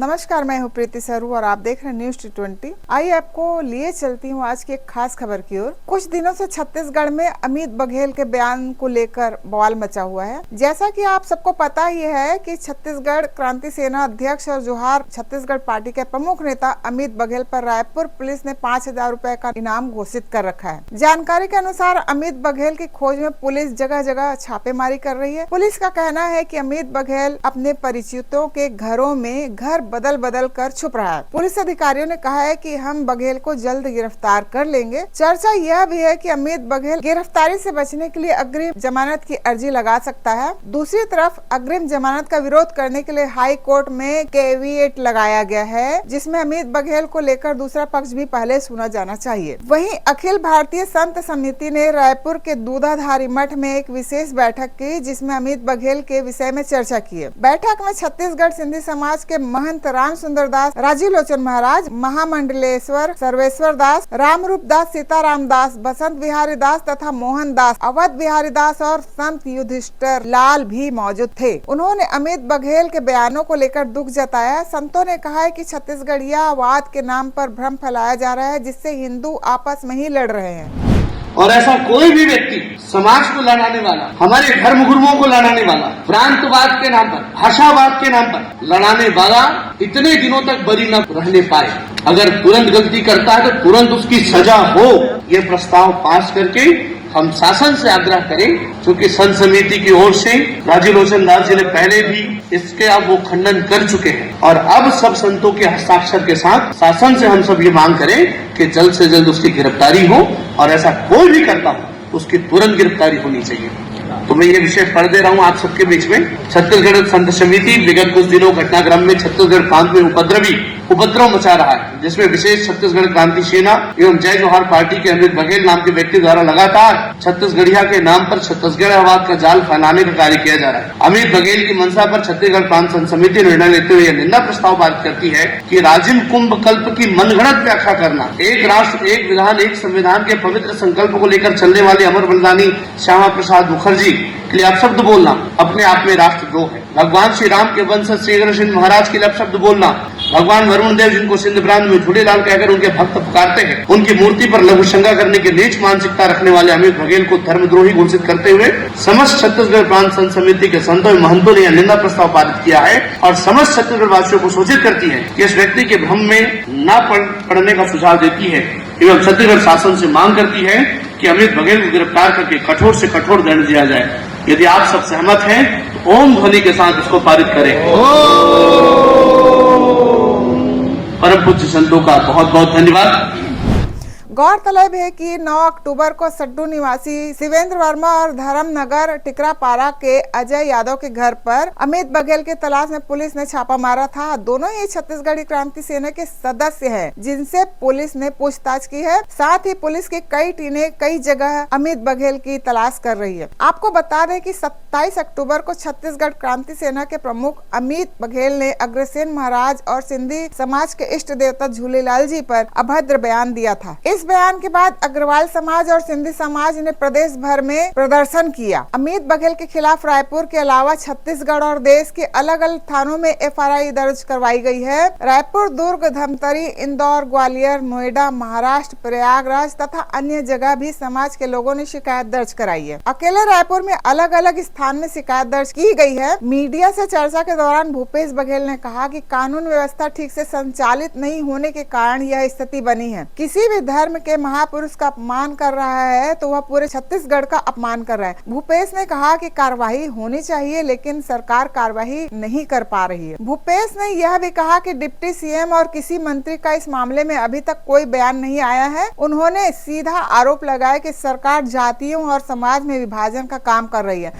नमस्कार, मैं हूं प्रीति सरू और आप देख रहे हैं न्यूज T20। आइए आपको लिए चलती हूं आज की एक खास खबर की ओर। कुछ दिनों से छत्तीसगढ़ में अमित बघेल के बयान को लेकर बवाल मचा हुआ है। जैसा कि आप सबको पता ही है कि छत्तीसगढ़ क्रांति सेना अध्यक्ष और जोहार छत्तीसगढ़ पार्टी के प्रमुख नेता अमित बघेल पर रायपुर पुलिस ने 5,000 रुपए का इनाम घोषित कर रखा है। जानकारी के अनुसार अमित बघेल की खोज में पुलिस जगह जगह छापेमारी कर रही है। पुलिस का कहना है कि अमित बघेल अपने परिचितों के घरों में घर बदल बदल कर छुप रहा है। पुलिस अधिकारियों ने कहा है कि हम बघेल को जल्द गिरफ्तार कर लेंगे। चर्चा यह भी है कि अमित बघेल गिरफ्तारी से बचने के लिए अग्रिम जमानत की अर्जी लगा सकता है। दूसरी तरफ अग्रिम जमानत का विरोध करने के लिए हाई कोर्ट में कैविएट लगाया गया है, जिसमें अमित बघेल को लेकर दूसरा पक्ष भी पहले सुना जाना चाहिए। वहीं अखिल भारतीय संत समिति ने रायपुर के दूधाधारी मठ में एक विशेष बैठक की, जिसमें अमित बघेल के विषय में चर्चा की है। बैठक में छत्तीसगढ़ सिंधी समाज के महंत राम सुंदर दास, राजीव लोचन महाराज, महामंडलेश्वर सर्वेश्वर दास, रामरूप दास, सीताराम दास, बसंत बिहारी दास तथा मोहन दास, अवध बिहारी दास और संत युधिष्ठिर लाल भी मौजूद थे। उन्होंने अमित बघेल के बयानों को लेकर दुख जताया। संतों ने कहा है कि छत्तीसगढ़ियावाद के नाम पर भ्रम फैलाया जा रहा है, जिससे हिंदू आपस में ही लड़ रहे हैं। और ऐसा कोई भी व्यक्ति समाज को लड़ाने वाला, हमारे धर्म गुरुओं को लड़ाने वाला, प्रांतवाद के नाम पर, भाषावाद के नाम पर लड़ाने वाला इतने दिनों तक बरी न रहने पाए। अगर तुरंत गलती करता है तो तुरंत उसकी सजा हो, ये प्रस्ताव पास करके हम शासन से आग्रह करें, क्योंकि संत समिति की ओर से राजीव लोचन दास जी ने पहले भी इसके अब वो खंडन कर चुके हैं और अब सब संतों के हस्ताक्षर के साथ शासन से हम सब ये मांग करें कि जल्द से जल्द उसकी गिरफ्तारी हो और ऐसा कोई भी करता हो उसकी तुरंत गिरफ्तारी होनी चाहिए। तो मैं ये विषय पढ़ दे रहा हूँ आप सबके बीच में। छत्तीसगढ़ संत समिति विगत कुछ दिनों घटनाक्रम में छत्तीसगढ़ प्रांत में उपद्रव मचा रहा है, जिसमें विशेष छत्तीसगढ़ क्रांति सेना एवं जय जोहार पार्टी के अमित बघेल नाम के व्यक्ति द्वारा लगातार छत्तीसगढ़िया के नाम पर छत्तीसगढ़वाद का जाल फैलाने का कार्य किया जा रहा है। अमित बघेल की मंशा पर छत्तीसगढ़ प्रांत संत समिति निर्णय लेते हुए निंदा प्रस्ताव पारित करती है कि राजिम कुंभ कल्प की मनगढ़ंत व्याख्या करना, एक राष्ट्र एक विधान एक संविधान के पवित्र संकल्प को लेकर चलने वाले अमर बलिदानी श्यामा प्रसाद मुखर्जी के लिए अपशब्द बोलना अपने आप में राष्ट्रद्रोह है। भगवान श्री राम के वंशज श्री कृष्ण महाराज के लिए अपशब्द बोलना, भगवान वरुण देव जिनको सिंध प्रांत में झूलेलाल कहकर उनके भक्त पुकारते हैं, उनकी मूर्ति पर लघुशंका करने की नीच मानसिकता रखने वाले अमित बघेल को धर्मद्रोही घोषित करते हुए समस्त छत्तीसगढ़ प्रांत संत समिति के संतों एवं महंतों ने यह निंदा प्रस्ताव पारित किया है और समस्त छत्तीसगढ़ वासियों को सूचित करती है कि इस व्यक्ति के भ्रम में न पड़ने का सुझाव देती है एवं छत्तीसगढ़ शासन से मांग करती है कि अमित बघेल को गिरफ्तार करके कठोर से कठोर दंड दिया जाए। यदि आप सब सहमत हैं तो ओम ध्वनि के साथ इसको पारित करें। परम पूज्य संतों का बहुत बहुत धन्यवाद। गौरतलब है कि 9 अक्टूबर को सड्डू निवासी शिवेंद्र वर्मा और धर्मनगर टिकरापारा के अजय यादव के घर पर अमित बघेल की तलाश में पुलिस ने छापा मारा था। दोनों ही छत्तीसगढ़ी क्रांति सेना के सदस्य हैं, जिनसे पुलिस ने पूछताछ की है। साथ ही पुलिस की कई टीमें कई जगह अमित बघेल की तलाश कर रही है। आपको बता दें कि 27 अक्टूबर को छत्तीसगढ़ क्रांति सेना के प्रमुख अमित बघेल ने अग्रसेन महाराज और सिंधी समाज के इष्ट देवता झूलेलाल जी पर अभद्र बयान दिया था। इस बयान के बाद अग्रवाल समाज और सिंधी समाज ने प्रदेश भर में प्रदर्शन किया। अमित बघेल के खिलाफ रायपुर के अलावा छत्तीसगढ़ और देश के अलग अलग थानों में FIR दर्ज करवाई गई है। रायपुर, दुर्ग, धमतरी, इंदौर, ग्वालियर, नोएडा, महाराष्ट्र, प्रयागराज तथा अन्य जगह भी समाज के लोगों ने शिकायत दर्ज कराई है। अकेले रायपुर में अलग अलग स्थान में शिकायत दर्ज की गई है। मीडिया से चर्चा के दौरान भूपेश बघेल ने कहा कि कानून व्यवस्था ठीक से संचालित नहीं होने के कारण यह स्थिति बनी है। किसी भी धर्म के महापुरुष का अपमान कर रहा है तो वह पूरे छत्तीसगढ़ का अपमान कर रहा है। भूपेश ने कहा कि कार्रवाई होनी चाहिए, लेकिन सरकार कार्रवाई नहीं कर पा रही है। भूपेश ने यह भी कहा कि डिप्टी CM और किसी मंत्री का इस मामले में अभी तक कोई बयान नहीं आया है। उन्होंने सीधा आरोप लगाया कि सरकार जातियों और समाज में विभाजन का काम कर रही है।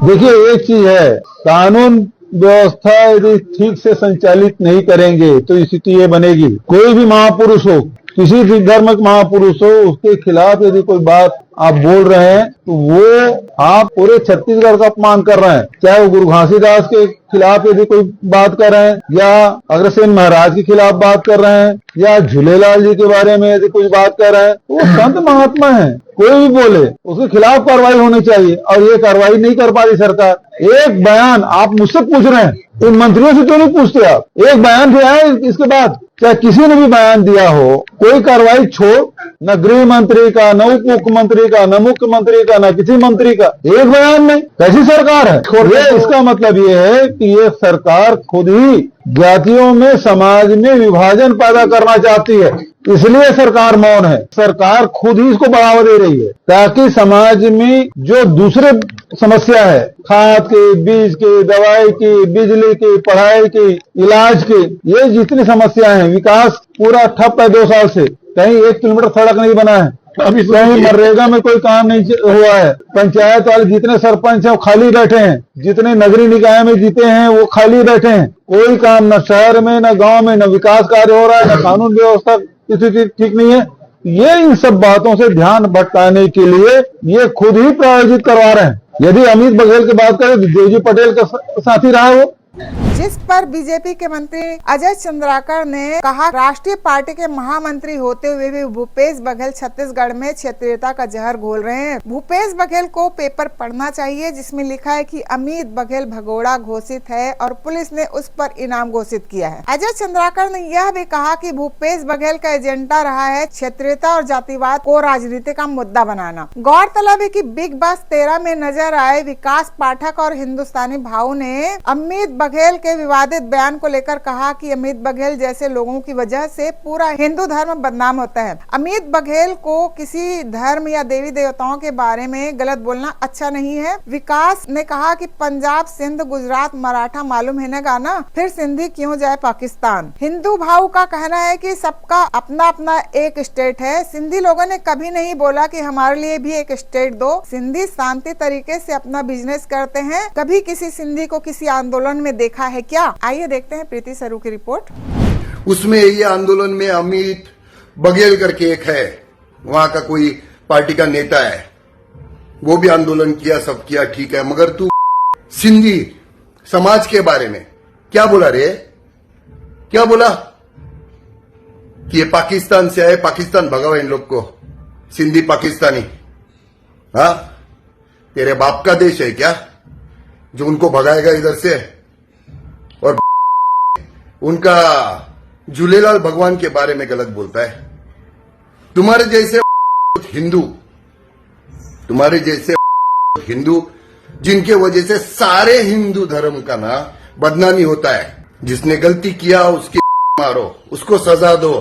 देखिए, एक चीज है, कानून व्यवस्था यदि ठीक से संचालित नहीं करेंगे तो स्थिति ये बनेगी। कोई भी महापुरुष हो, किसी भी धर्म का महापुरुष हो, उसके खिलाफ यदि कोई बात आप बोल रहे हैं तो वो आप पूरे छत्तीसगढ़ का अपमान कर रहे हैं। चाहे वो गुरु घासीदास के खिलाफ यदि कोई बात कर रहे हैं, या अग्रसेन महाराज के खिलाफ बात कर रहे हैं, या झूलेलाल जी के बारे में यदि कुछ बात कर रहे हैं, तो वो संत महात्मा है। कोई भी बोले उसके खिलाफ कार्रवाई होनी चाहिए, और ये कार्रवाई नहीं कर पा रही सरकार। एक बयान आप मुझसे पूछ रहे हैं, इन मंत्रियों से क्यों नहीं पूछते आप? एक बयान दिया है, इसके बाद चाहे किसी ने भी बयान दिया हो, कोई कार्रवाई छोड़, न गृह मंत्री का, न उप मुख्यमंत्री का, न मुख्यमंत्री का, न किसी मंत्री का, एक बयान नहीं। कैसी सरकार है ये? इसका मतलब ये है कि ये सरकार खुद ही जातियों में, समाज में विभाजन पैदा करना चाहती है, इसलिए सरकार मौन है। सरकार खुद ही इसको बढ़ावा दे रही है, ताकि समाज में जो दूसरे समस्या है, खाद के, बीज के, दवाई की, बिजली की, पढ़ाई की, इलाज की, ये जितनी समस्याएं हैं, विकास पूरा ठप है 2 साल से। कहीं 1 किलोमीटर सड़क नहीं बना है, अभी कहीं मनरेगा में कोई काम नहीं हुआ है। पंचायत वाले जितने सरपंच हैं वो खाली बैठे हैं, जितने नगरीय निकाय में जीते हैं वो खाली बैठे हैं। कोई काम न शहर में, न गांव में, न विकास कार्य हो रहा है, न कानून व्यवस्था स्थिति ठीक नहीं है। ये इन सब बातों से ध्यान भटकाने के लिए ये खुद ही प्रायोजित करवा रहे हैं। यदि अमित बघेल की बात करें तो देवजी पटेल का साथी रहा वो, जिस पर बीजेपी के मंत्री अजय चंद्राकर ने कहा, राष्ट्रीय पार्टी के महामंत्री होते हुए भी भूपेश बघेल छत्तीसगढ़ में क्षेत्रीयता का जहर घोल रहे हैं। भूपेश बघेल को पेपर पढ़ना चाहिए जिसमें लिखा है कि अमित बघेल भगोड़ा घोषित है और पुलिस ने उस पर इनाम घोषित किया है। अजय चंद्राकर ने यह भी कहा कि भूपेश बघेल का एजेंडा रहा है क्षेत्रीयता और जातिवाद को राजनीति का मुद्दा बनाना। गौरतलब है कि बिग बॉस 13 में नजर आए विकास पाठक और हिंदुस्तानी भाऊ ने अमित बघेल के विवादित बयान को लेकर कहा कि अमित बघेल जैसे लोगों की वजह से पूरा हिंदू धर्म बदनाम होता है। अमित बघेल को किसी धर्म या देवी देवताओं के बारे में गलत बोलना अच्छा नहीं है। विकास ने कहा कि पंजाब, सिंध, गुजरात, मराठा मालूम है ना, ना फिर सिंधी क्यों जाए पाकिस्तान। हिंदू भाव का कहना है कि सबका अपना अपना एक स्टेट है। सिंधी लोगों ने कभी नहीं बोला कि हमारे लिए भी एक स्टेट दो। सिंधी शांति तरीके से अपना बिजनेस करते हैं। कभी किसी सिंधी को किसी आंदोलन में देखा है क्या? आइए देखते हैं प्रीति सरू की रिपोर्ट। उसमें ये आंदोलन में अमित बघेल करके एक है, वहां का कोई पार्टी का नेता है, वो भी आंदोलन किया, सब किया, ठीक है, मगर तू सिंधी समाज के बारे में क्या बोला रे? क्या बोला कि ये पाकिस्तान से आए, पाकिस्तान भगाओ इन लोग को, सिंधी पाकिस्तानी। हाँ, तेरे बाप का देश है क्या जो उनको भगाएगा इधर से? और उनका झूलेलाल भगवान के बारे में गलत बोलता है। तुम्हारे जैसे हिंदू जिनके वजह से सारे हिंदू धर्म का ना बदनामी होता है। जिसने गलती किया उसकी मारो, उसको सजा दो,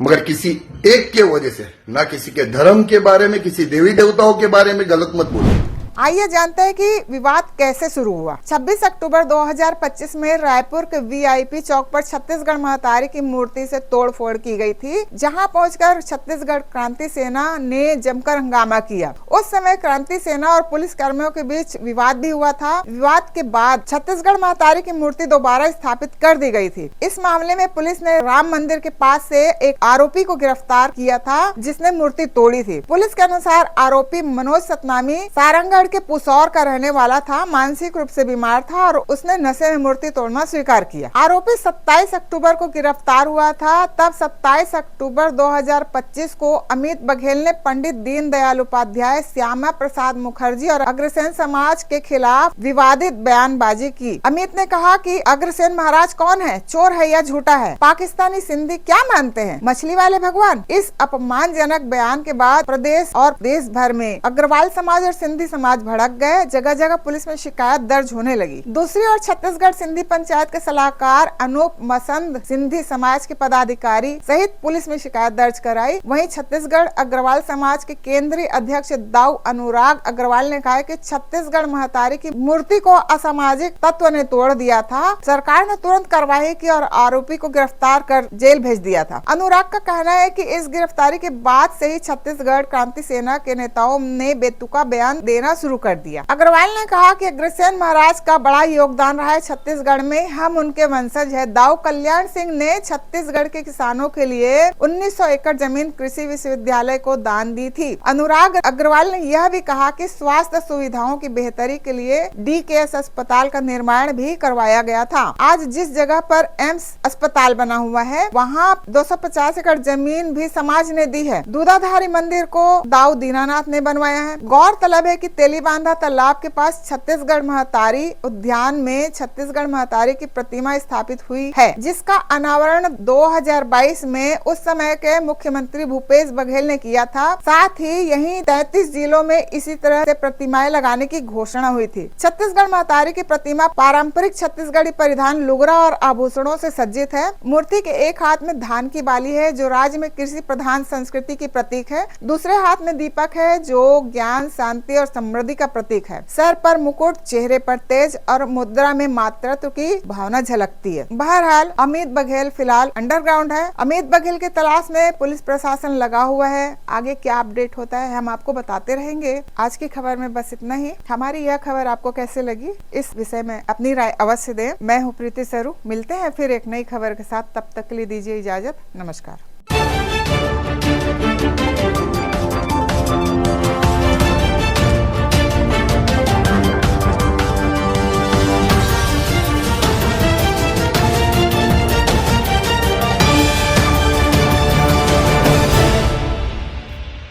मगर किसी एक के वजह से ना किसी के धर्म के बारे में, किसी देवी देवताओं के बारे में गलत मत बोलो। आइए जानते हैं कि विवाद कैसे शुरू हुआ। 26 अक्टूबर 2025 में रायपुर के वीआईपी चौक पर छत्तीसगढ़ महतारी की मूर्ति से तोड़फोड़ की गई थी, जहां पहुंचकर छत्तीसगढ़ क्रांति सेना ने जमकर हंगामा किया। उस समय क्रांति सेना और पुलिस कर्मियों के बीच विवाद भी हुआ था। विवाद के बाद छत्तीसगढ़ महतारी की मूर्ति दोबारा स्थापित कर दी गई थी। इस मामले में पुलिस ने राम मंदिर के पास से एक आरोपी को गिरफ्तार किया था जिसने मूर्ति तोड़ी थी। पुलिस के अनुसार आरोपी मनोज सतनामी सारंगगढ़ के पुसौर का रहने वाला था, मानसिक रूप से बीमार था और उसने नशे में मूर्ति तोड़ना स्वीकार किया। आरोपी 27 अक्टूबर को गिरफ्तार हुआ था। तब 27 अक्टूबर 2025 को अमित बघेल ने पंडित दीनदयाल उपाध्याय, श्यामा प्रसाद मुखर्जी और अग्रसेन समाज के खिलाफ विवादित बयानबाजी की। अमित ने कहा कि अग्रसेन महाराज कौन है, चोर है या झूठा है, पाकिस्तानी सिंधी क्या मानते हैं, मछली वाले भगवान। इस अपमानजनक बयान के बाद प्रदेश और देश भर में अग्रवाल समाज और सिंधी समाज भड़क गए। जगह जगह पुलिस में शिकायत दर्ज होने लगी। दूसरी ओर छत्तीसगढ़ सिंधी पंचायत के सलाहकार अनूप मसंद सिंधी समाज के पदाधिकारी सहित पुलिस में शिकायत दर्ज कराई। वहीं छत्तीसगढ़ अग्रवाल समाज के केंद्रीय अध्यक्ष दाऊ अनुराग अग्रवाल ने कहा कि छत्तीसगढ़ महतारी की मूर्ति को असामाजिक तत्व ने तोड़ दिया था। सरकार ने तुरंत कार्रवाई की और आरोपी को गिरफ्तार कर जेल भेज दिया था। अनुराग का कहना है कि इस गिरफ्तारी के बाद से ही छत्तीसगढ़ क्रांति सेना के नेताओं ने बेतुका बयान देना शुरू शुरू कर दिया। अग्रवाल ने कहा कि अग्रसेन महाराज का बड़ा योगदान रहा है छत्तीसगढ़ में, हम उनके वंशज है। दाऊ कल्याण सिंह ने छत्तीसगढ़ के किसानों के लिए 1900 एकड़ जमीन कृषि विश्वविद्यालय को दान दी थी। अनुराग अग्रवाल ने यह भी कहा कि स्वास्थ्य सुविधाओं की बेहतरी के लिए DKS अस्पताल का निर्माण भी करवाया गया था। आज जिस जगह पर एम्स अस्पताल बना हुआ है वहाँ 250 एकड़ जमीन भी समाज ने दी है। दूधाधारी मंदिर को दाऊ दीनानाथ ने बनवाया है। गौरतलब है कि तेलीबांधा तालाब के पास छत्तीसगढ़ महतारी उद्यान में छत्तीसगढ़ महतारी की प्रतिमा स्थापित हुई है, जिसका अनावरण 2022 में उस समय के मुख्यमंत्री भूपेश बघेल ने किया था। साथ ही यहीं 33 जिलों में इसी तरह से प्रतिमाएं लगाने की घोषणा हुई थी। छत्तीसगढ़ महतारी की प्रतिमा पारंपरिक छत्तीसगढ़ी परिधान लुगरा और आभूषणों से सज्जित है। मूर्ति के एक हाथ में धान की बाली है जो राज्य में कृषि प्रधान संस्कृति की प्रतीक है। दूसरे हाथ में दीपक है जो ज्ञान, शांति और समृद्धि का प्रतीक है। सर पर मुकुट, चेहरे पर तेज और मुद्रा में मातृत्व की भावना झलकती है। बहरहाल अमित बघेल फिलहाल अंडरग्राउंड है। अमित बघेल की तलाश में पुलिस प्रशासन लगा हुआ है। आगे क्या अपडेट होता है हम आपको बताते रहेंगे। आज की खबर में बस इतना ही। हमारी यह खबर आपको कैसे लगी इस विषय में अपनी राय अवश्य दें। मैं हूँ प्रीति सरू। मिलते हैं फिर एक नई खबर के साथ। तब तक के लिए दीजिए इजाजत। नमस्कार।